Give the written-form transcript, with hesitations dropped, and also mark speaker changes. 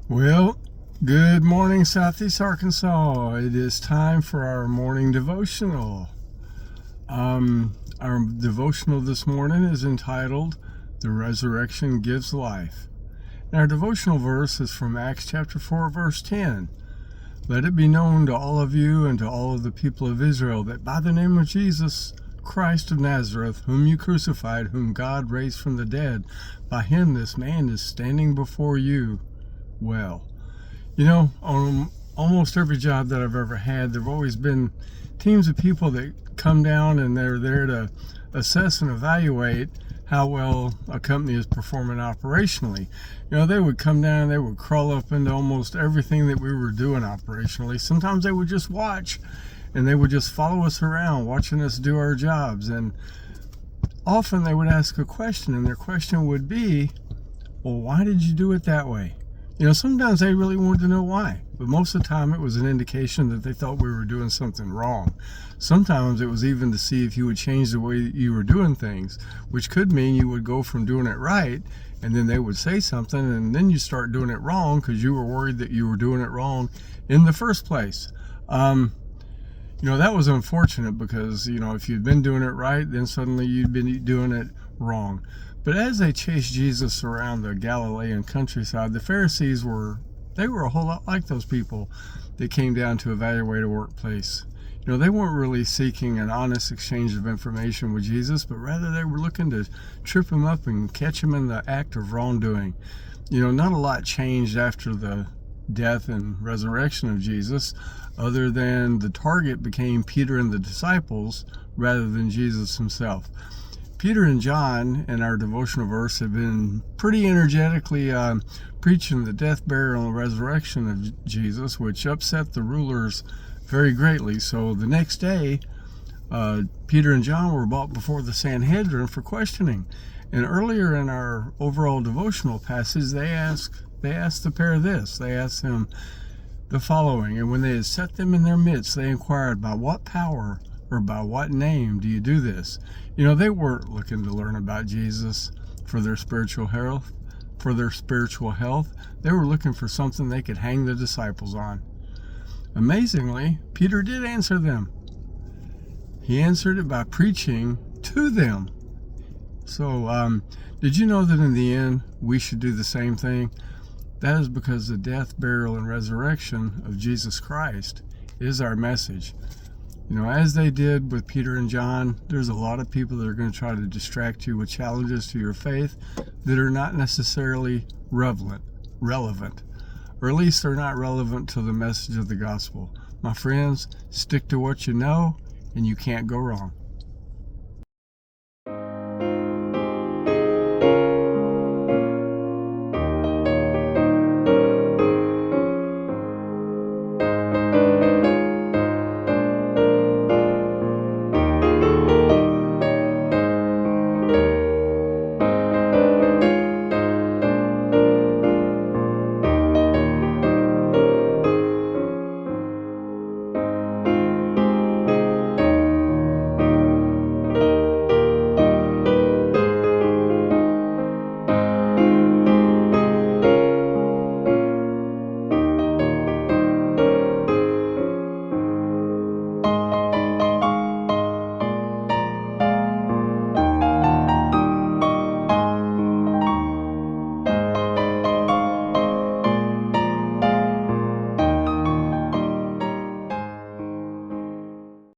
Speaker 1: Well, good morning, Southeast Arkansas. It is time for our morning devotional. Our devotional this morning is entitled, The Resurrection Gives Life. And our devotional verse is from Acts chapter 4, verse 10. Let it be known to all of you and to all of the people of Israel that by the name of Jesus Christ of Nazareth, whom you crucified, whom God raised from the dead, by him this man is standing before you well. On almost every job that I've ever had, there have always been teams of people that come down and they're there to assess and evaluate how well a company is performing operationally. They would come down and they would crawl up into almost everything that we were doing operationally. Sometimes they would just watch and they would just follow us around, watching us do our jobs. And often they would ask a question, and their question would be, well, why did you do it that way? Sometimes they really wanted to know why, but most of the time it was an indication that they thought we were doing something wrong. Sometimes it was even to see if you would change the way you were doing things, which could mean you would go from doing it right, and then they would say something, and then you start doing it wrong because you were worried that you were doing it wrong in the first place. That was unfortunate because, if you'd been doing it right, then suddenly you'd been doing it wrong. But as they chased Jesus around the Galilean countryside, the Pharisees were a whole lot like those people that came down to evaluate a workplace. They weren't really seeking an honest exchange of information with Jesus, but rather they were looking to trip him up and catch him in the act of wrongdoing. Not a lot changed after the death and resurrection of Jesus, other than the target became Peter and the disciples rather than Jesus himself. Peter and John in our devotional verse have been pretty energetically preaching the death, burial, and resurrection of Jesus, which upset the rulers very greatly. So the next day, Peter and John were brought before the Sanhedrin for questioning. And earlier in our overall devotional passage, they asked the pair this. They asked them the following: and when they had set them in their midst, they inquired, by what power or by what name do you do this? They weren't looking to learn about Jesus for their spiritual health. They were looking for something they could hang the disciples on. Amazingly, Peter did answer them. He answered it by preaching to them. So, did you know that in the end, we should do the same thing? That is because the death, burial, and resurrection of Jesus Christ is our message. As they did with Peter and John, there's a lot of people that are going to try to distract you with challenges to your faith that are not necessarily relevant, or at least they're not relevant to the message of the gospel. My friends, stick to what you know, and you can't go wrong.